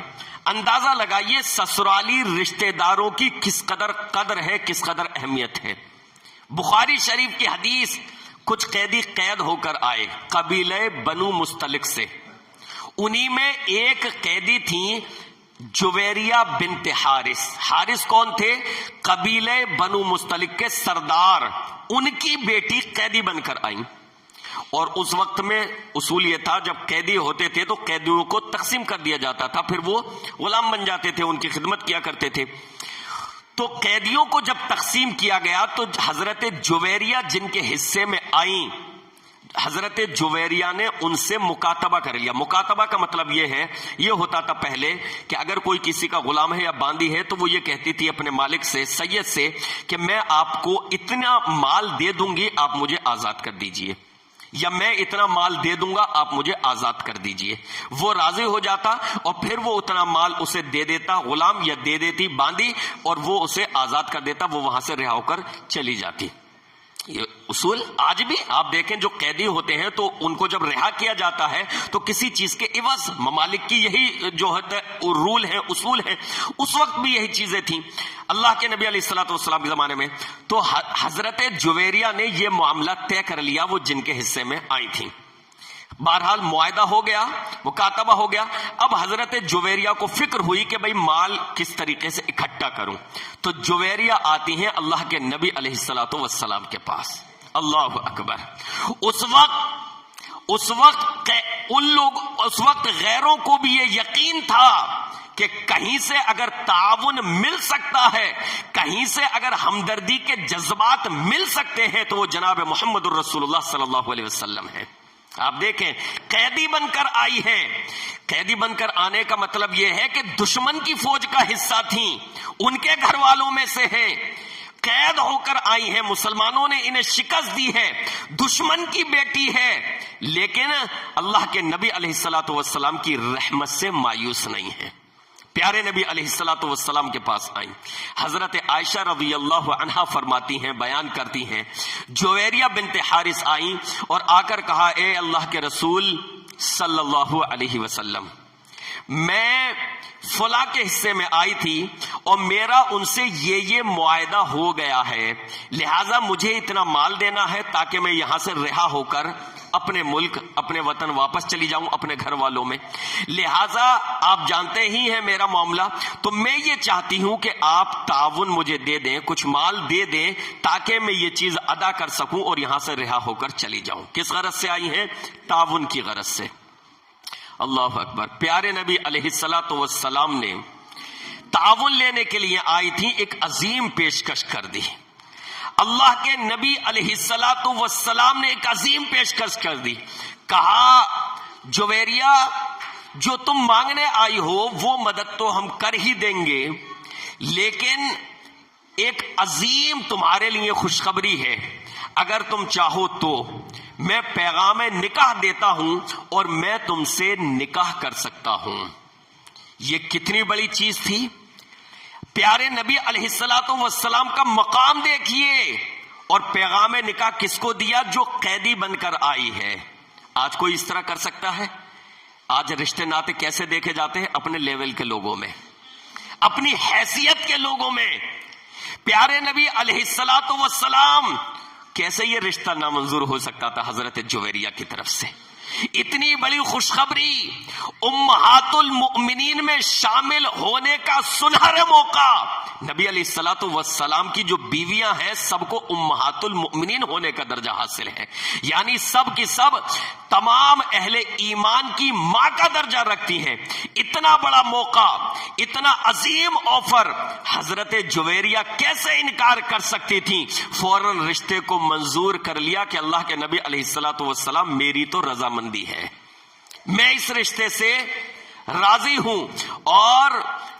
اندازہ لگائیے سسرالی رشتہ داروں کی کس قدر قدر ہے، کس قدر اہمیت ہے۔ بخاری شریف کی حدیث، کچھ قیدی قید ہو کر آئے قبیلہ بنو مستلق سے، انہی میں ایک قیدی تھی جویریہ بنت حارث۔ حارث کون تھے؟ قبیلہ بنو مستلق کے سردار، ان کی بیٹی قیدی بن کر آئیں، اور اس وقت میں اصول یہ تھا جب قیدی ہوتے تھے تو قیدیوں کو تقسیم کر دیا جاتا تھا، پھر وہ غلام بن جاتے تھے، ان کی خدمت کیا کرتے تھے۔ تو قیدیوں کو جب تقسیم کیا گیا تو حضرت جویریہ جن کے حصے میں آئیں، حضرت جویریہ نے ان سے مکاتبہ کر لیا۔ مکاتبہ کا مطلب یہ ہے، یہ ہوتا تھا پہلے کہ اگر کوئی کسی کا غلام ہے یا باندی ہے تو وہ یہ کہتی تھی اپنے مالک سے، سید سے، کہ میں آپ کو اتنا مال دے دوں گی، آپ مجھے آزاد کر دیجئے، یا میں اتنا مال دے دوں گا، آپ مجھے آزاد کر دیجئے۔ وہ راضی ہو جاتا اور پھر وہ اتنا مال اسے دے دیتا غلام، یا دے دیتی باندی، اور وہ اسے آزاد کر دیتا، وہ وہاں سے رہا ہو کر چلی جاتی۔ یہ اصول آج بھی آپ دیکھیں، جو قیدی ہوتے ہیں تو ان کو جب رہا کیا جاتا ہے تو کسی چیز کے عوض، ممالک کی یہی جو ہے رول ہے، اصول ہے، اس وقت بھی یہی چیزیں تھیں اللہ کے نبی علیہ الصلوۃ والسلام کے زمانے میں۔ تو حضرت جویریہ نے یہ معاملہ طے کر لیا، وہ جن کے حصے میں آئی تھیں۔ بہرحال معاہدہ ہو گیا، مکاتبہ ہو گیا۔ اب حضرت جویریہ کو فکر ہوئی کہ بھئی مال کس طریقے سے اکٹھا کروں، تو جویریہ آتی ہیں اللہ کے نبی علیہ الصلوۃ والسلام کے پاس۔ اللہ اکبر۔ اس وقت غیروں کو بھی یہ یقین تھا کہ کہیں سے اگر تعاون مل سکتا ہے، کہیں سے اگر ہمدردی کے جذبات مل سکتے ہیں تو وہ جناب محمد الرسول اللہ صلی اللہ علیہ وسلم ہے۔ آپ دیکھیں، قیدی بن کر آئی ہے، قیدی بن کر آنے کا مطلب یہ ہے کہ دشمن کی فوج کا حصہ تھیں، ان کے گھر والوں میں سے ہیں، قید ہو کر آئی ہیں، مسلمانوں نے انہیں شکست دی ہے، دشمن کی بیٹی ہے، لیکن اللہ کے نبی علیہ الصلوۃ والسلام کی رحمت سے مایوس نہیں ہے۔ پیارے نبی علیہ الصلوۃ والسلام کے پاس آئیں۔ حضرت عائشہ رضی اللہ عنہا فرماتی ہیں، بیان کرتی ہیں، جویریہ بنت حارث آئیں اور آ کر کہا، اے اللہ کے رسول صلی اللہ علیہ وسلم، میں فلاں کے حصے میں آئی تھی اور میرا ان سے یہ معاہدہ ہو گیا ہے، لہٰذا مجھے اتنا مال دینا ہے تاکہ میں یہاں سے رہا ہو کر اپنے ملک، اپنے وطن واپس چلی جاؤں اپنے گھر والوں میں، لہٰذا آپ جانتے ہی ہیں میرا معاملہ، تو میں یہ چاہتی ہوں کہ آپ تعاون مجھے دے دیں، کچھ مال دے دیں تاکہ میں یہ چیز ادا کر سکوں اور یہاں سے رہا ہو کر چلی جاؤں۔ کس غرض سے آئی ہیں؟ تعاون کی غرض سے۔ اللہ اکبر۔ پیارے نبی علیہ السلام نے تعاون لینے کے لیے آئی تھی، ایک عظیم پیشکش کر دی۔ اللہ کے نبی علیہ السلام نے ایک عظیم پیشکش کر دی، کہا جویریہ جو تم مانگنے آئی ہو وہ مدد تو ہم کر ہی دیں گے، لیکن ایک عظیم تمہارے لیے خوشخبری ہے، اگر تم چاہو تو میں پیغام نکاح دیتا ہوں اور میں تم سے نکاح کر سکتا ہوں۔ یہ کتنی بڑی چیز تھی۔ پیارے نبی علیہ السلام کا مقام دیکھیے، اور پیغام نکاح کس کو دیا؟ جو قیدی بن کر آئی ہے۔ آج کوئی اس طرح کر سکتا ہے؟ آج رشتے ناتے کیسے دیکھے جاتے ہیں؟ اپنے لیول کے لوگوں میں، اپنی حیثیت کے لوگوں میں۔ پیارے نبی علیہ السلام کیسے یہ رشتہ نامنظور ہو سکتا تھا حضرت جویریہ کی طرف سے؟ اتنی بڑی خوشخبری، امہات المؤمنین میں شامل ہونے کا سنہرا موقع۔ نبی علیہ السلام کی جو بیویاں ہیں سب کو امہات المؤمنین ہونے کا درجہ حاصل ہے، یعنی سب کی سب تمام اہل ایمان کی ماں کا درجہ رکھتی ہیں۔ اتنا بڑا موقع، اتنا عظیم آفر، حضرت جویریہ کیسے انکار کر سکتی تھی؟ فوراً رشتے کو منظور کر لیا کہ اللہ کے نبی علیہ السلام میری تو رضامندی ہے، میں اس رشتے سے راضی ہوں۔ اور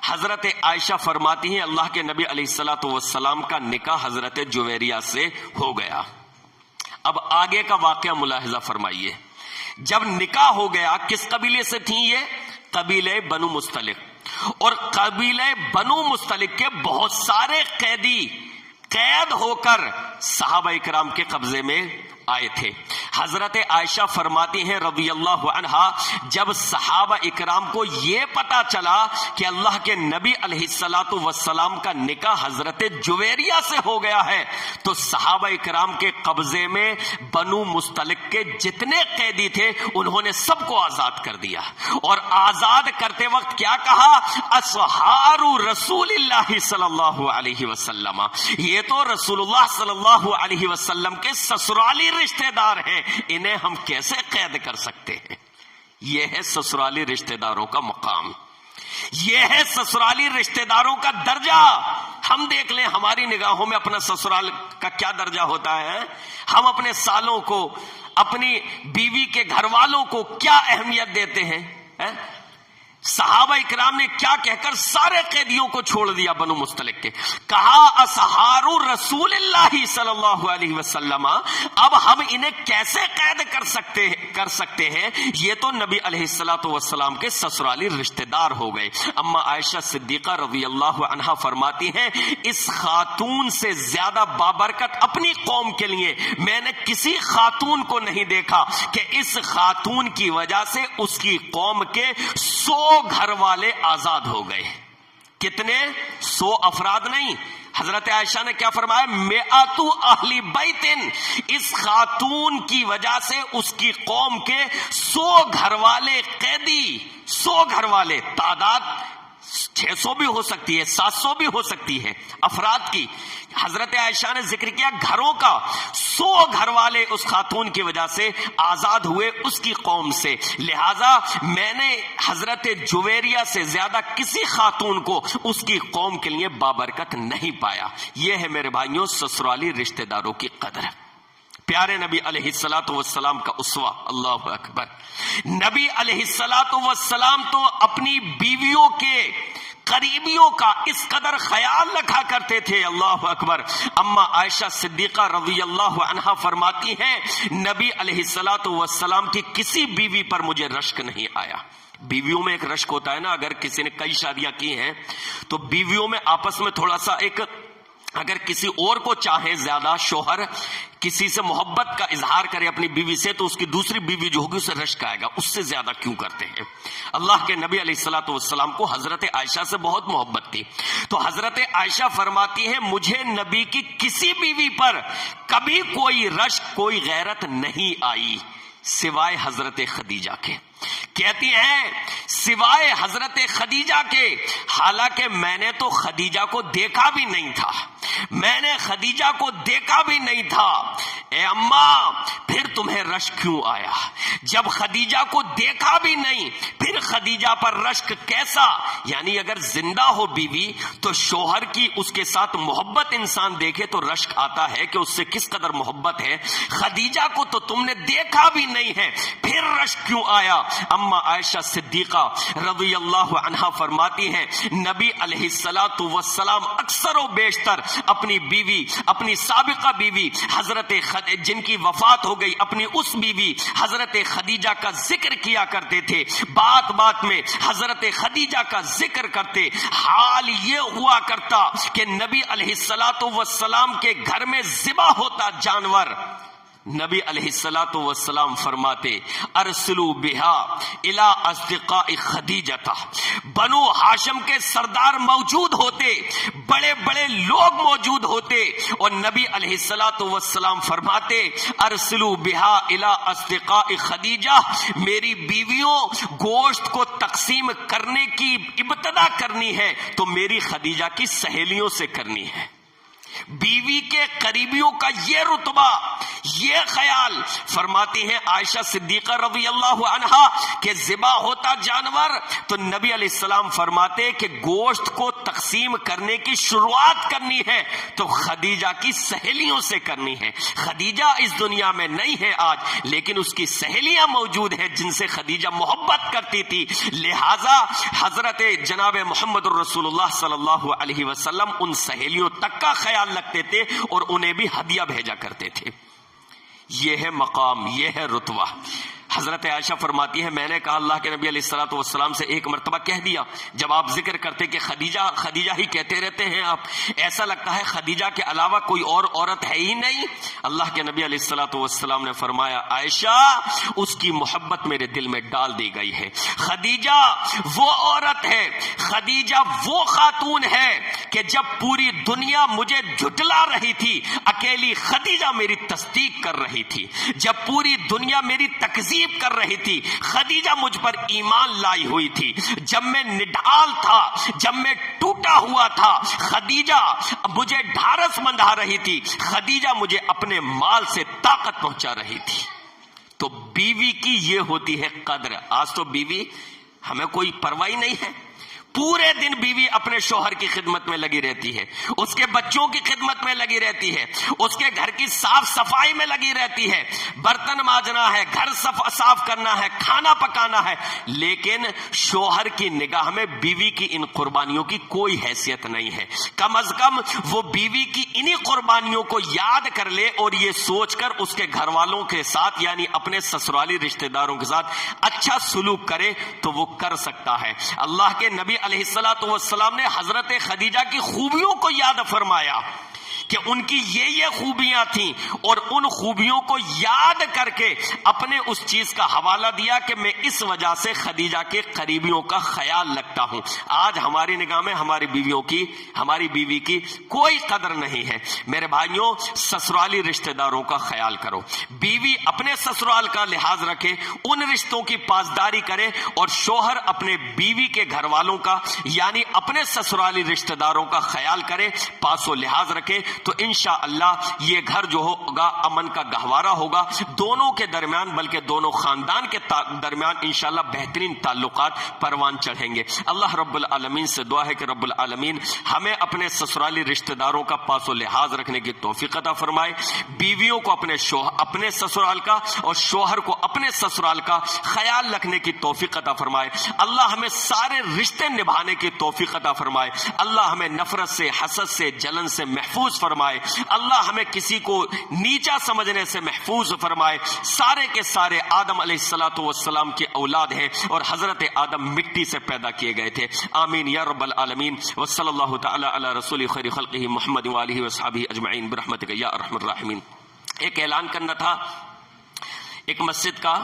حضرت عائشہ فرماتی ہیں اللہ کے نبی علیہ السلام کا نکاح حضرت جویریہ سے ہو گیا۔ اب آگے کا واقعہ ملاحظہ فرمائیے۔ جب نکاح ہو گیا، کس قبیلے سے تھیں یہ؟ قبیلے بنو مستلق، اور قبیلے بنو مستلق کے بہت سارے قیدی قید ہو کر صحابہ اکرام کے قبضے میں آئے تھے۔ حضرت عائشہ فرماتی ہیں رضی اللہ عنہا، جب صحابہ اکرام کو یہ پتا چلا کہ اللہ کے نبی علیہ السلام کا نکاح حضرت جویریہ سے ہو گیا ہے، تو صحابہ اکرام کے قبضے میں بنو مستلق کے جتنے قیدی تھے انہوں نے سب کو آزاد کر دیا، اور آزاد کرتے وقت کیا کہا؟ اصحار رسول اللہ صلی اللہ علیہ وسلم، یہ تو رسول اللہ صلی اللہ علیہ وسلم کے سسرالی رشتہ دار ہیں، انہیں ہم کیسے قید کر سکتے ہیں؟ یہ ہے سسرالی رشتہ داروں کا مقام، یہ ہے سسرالی رشتہ داروں کا درجہ۔ ہم دیکھ لیں ہماری نگاہوں میں اپنا سسرال کا کیا درجہ ہوتا ہے، ہم اپنے سالوں کو، اپنی بیوی کے گھر والوں کو کیا اہمیت دیتے ہیں۔ صحابہ اکرام نے کیا کہہ کر سارے قیدیوں کو چھوڑ دیا بنو مستلق کے، کہا اصحار رسول اللہ صلی اللہ علیہ وسلم، اب ہم انہیں کیسے قید کر سکتے ہیں؟ یہ تو نبی علیہ السلام کے سسرالی رشتہ دار ہو گئے۔ اما عائشہ صدیقہ رضی اللہ عنہا فرماتی ہیں، اس خاتون سے زیادہ بابرکت اپنی قوم کے لیے میں نے کسی خاتون کو نہیں دیکھا کہ اس خاتون کی وجہ سے اس کی قوم کے 100 گھر والے آزاد ہو گئے۔ کتنے؟ 100 افراد نہیں۔ حضرت عائشہ نے کیا فرمایا؟ مئات اہل بیت، اس خاتون کی وجہ سے اس کی قوم کے 100 گھر والے قیدی، 100 گھر والے، تعداد 600 بھی ہو سکتی ہے، 700 بھی ہو سکتی ہے افراد کی۔ حضرت عائشہ نے ذکر کیا گھروں کا، 100 گھر والے اس خاتون کی وجہ سے آزاد ہوئے اس کی قوم سے۔ لہذا میں نے حضرت جویریہ سے زیادہ کسی خاتون کو اس کی قوم کے لیے بابرکت نہیں پایا۔ یہ ہے میرے بھائیوں سسرالی رشتہ داروں کی قدر۔ پیارے نبی علیہ السلام کا اسوہ، اللہ اکبر۔ نبی علیہ السلام تو اپنی بیویوں کے قریبیوں کا اس قدر خیال رکھا کرتے تھے، اللہ اکبر۔ اما عائشہ صدیقہ رضی اللہ عنہا فرماتی ہیں، نبی علیہ السلام کی کسی بیوی پر مجھے رشک نہیں آیا۔ بیویوں میں ایک رشک ہوتا ہے نا، اگر کسی نے کئی شادیاں کی ہیں تو بیویوں میں آپس میں تھوڑا سا ایک اگر کسی اور کو چاہے زیادہ شوہر کسی سے محبت کا اظہار کرے اپنی بیوی سے تو اس کی دوسری بیوی جو ہوگی اسے رشک آئے گا، اس سے زیادہ کیوں کرتے ہیں؟ اللہ کے نبی علیہ الصلوۃ والسلام کو حضرت عائشہ سے بہت محبت تھی، تو حضرت عائشہ فرماتی ہے مجھے نبی کی کسی بیوی پر کبھی کوئی رشک، کوئی غیرت نہیں آئی سوائے حضرت خدیجہ کے۔ کہتی ہیں سوائے حضرت خدیجہ کے، حالانکہ میں نے تو خدیجہ کو دیکھا بھی نہیں تھا، میں نے خدیجہ کو دیکھا بھی نہیں تھا۔ اے اماں پھر تمہیں رشک کیوں آیا؟ جب خدیجہ کو دیکھا بھی نہیں پھر خدیجہ پر رشک کیسا؟ یعنی اگر زندہ ہو بیوی تو شوہر کی اس کے ساتھ محبت انسان دیکھے تو رشک آتا ہے کہ اس سے کس قدر محبت ہے۔ خدیجہ کو تو تم نے دیکھا بھی نہیں ہے، پھر رشک کیوں آیا؟ اما عائشہ صدیقہ رضی اللہ عنہا فرماتی ہیں نبی علیہ الصلوۃ والسلام اکثر و بیشتر اپنی بیوی، اپنی سابقہ بیوی حضرت جن کی وفات ہو گئی، اپنی اس بیوی حضرت خدیجہ کا ذکر کیا کرتے تھے، بات بات میں حضرت خدیجہ کا ذکر کرتے۔ حال یہ ہوا کرتا کہ نبی علیہ الصلوۃ والسلام کے گھر میں ذبح ہوتا جانور، نبی علیہ الصلوۃ والسلام فرماتے ارسلوا بها الی اصدقاء خدیجہ، بنو ہاشم کے سردار موجود ہوتے، بڑے بڑے لوگ موجود ہوتے، اور نبی علیہ الصلوۃ والسلام فرماتے ارسلوا بها الی اصدقاء خدیجہ، میری بیویوں گوشت کو تقسیم کرنے کی ابتدا کرنی ہے تو میری خدیجہ کی سہیلیوں سے کرنی ہے۔ بیوی کے قریبیوں کا یہ رتبہ، یہ خیال، فرماتی ہیں عائشہ صدیقہ رضی اللہ عنہا کہ ذبح ہوتا جانور تو نبی علیہ السلام فرماتے کہ گوشت کو تقسیم کرنے کی شروعات کرنی ہے تو خدیجہ کی سہیلیوں سے کرنی ہے۔ خدیجہ اس دنیا میں نہیں ہے آج، لیکن اس کی سہیلیاں موجود ہیں جن سے خدیجہ محبت کرتی تھی، لہذا حضرت جناب محمد الرسول اللہ صلی اللہ علیہ وسلم ان سہیلیوں تک کا خیال لگتے تھے اور انہیں بھی ہدیہ بھیجا کرتے تھے۔ یہ ہے مقام، یہ ہے رتبہ۔ حضرت عائشہ فرماتی ہے میں نے کہا اللہ کے نبی علیہ الصلوۃ والسلام سے ایک مرتبہ کہہ دیا، جب آپ ذکر کرتے کہ خدیجہ خدیجہ ہی کہتے رہتے ہیں آپ، ایسا لگتا ہے خدیجہ کے علاوہ کوئی اور عورت ہے ہی نہیں۔ اللہ کے نبی علیہ الصلوۃ والسلام نے فرمایا عائشہ اس کی محبت میرے دل میں ڈال دی گئی ہے، خدیجہ وہ عورت ہے، خدیجہ وہ خاتون ہے کہ جب پوری دنیا مجھے جھٹلا رہی تھی اکیلی خدیجہ میری تصدیق کر رہی تھی، جب پوری دنیا میری تکذیب کر رہی تھی خدیجہ مجھ پر ایمان لائی ہوئی تھی، جب میں نڈال تھا، جب میں ٹوٹا ہوا تھا خدیجہ مجھے ڈھارس بندھا رہی تھی، خدیجہ مجھے اپنے مال سے طاقت پہنچا رہی تھی۔ تو بیوی کی یہ ہوتی ہے قدر۔ آج تو بیوی ہمیں کوئی پرواہ نہیں ہے، پورے دن بیوی اپنے شوہر کی خدمت میں لگی رہتی ہے، اس کے بچوں کی خدمت میں لگی رہتی ہے، اس کے گھر کی صاف صفائی میں لگی رہتی ہے، برتن مانجنا ہے، گھر صاف کرنا ہے، کھانا پکانا ہے، لیکن شوہر کی نگاہ میں بیوی کی ان قربانیوں کی کوئی حیثیت نہیں ہے۔ کم از کم وہ بیوی کی انہی قربانیوں کو یاد کر لے اور یہ سوچ کر اس کے گھر والوں کے ساتھ یعنی اپنے سسرالی رشتہ داروں کے ساتھ اچھا سلوک کرے تو وہ کر سکتا ہے۔ اللہ کے نبی علیہ الصلوۃ والسلام نے حضرت خدیجہ کی خوبیوں کو یاد فرمایا کہ ان کی یہ خوبیاں تھیں اور ان خوبیوں کو یاد کر کے اپنے اس چیز کا حوالہ دیا کہ میں اس وجہ سے خدیجہ کے قریبیوں کا خیال رکھتا ہوں۔ آج ہماری نگاہ میں ہماری بیویوں کی، ہماری بیوی کی کوئی قدر نہیں ہے۔ میرے بھائیوں سسرالی رشتہ داروں کا خیال کرو، بیوی اپنے سسرال کا لحاظ رکھے، ان رشتوں کی پاسداری کرے، اور شوہر اپنے بیوی کے گھر والوں کا یعنی اپنے سسرالی رشتہ داروں کا خیال کرے، پاس و لحاظ رکھے، تو انشاءاللہ یہ گھر جو ہوگا امن کا گہوارہ ہوگا، دونوں کے درمیان بلکہ دونوں خاندان کے درمیان انشاءاللہ بہترین تعلقات پروان چڑھیں گے۔ اللہ رب العالمین سے دعا ہے کہ رب العالمین ہمیں اپنے سسرالی رشتہ داروں کا پاس و لحاظ رکھنے کی توفیق عطا فرمائے، بیویوں کو اپنے سسرال کا اور شوہر کو اپنے سسرال کا خیال رکھنے کی توفیق عطا فرمائے۔ اللہ ہمیں سارے رشتے نبھانے کی توفیق توفیق عطا فرمائے، اللہ ہمیں نفرت سے، حسد سے، جلن سے محفوظ فرمائے، اللہ ہمیں کسی کو نیچا سمجھنے سے محفوظ فرمائے۔ سارے کے سارے آدم علیہ السلام کی اولاد ہیں اور حضرت آدم مٹی سے پیدا کیے گئے تھے۔ آمین یا رب العالمین، وصلی اللہ تعالی علی رسول خیر خلقہ محمد وآلہ وصحبہ اجمعین برحمتک یا ارحم الراحمین۔ ایک اعلان کرنا تھا، ایک مسجد کا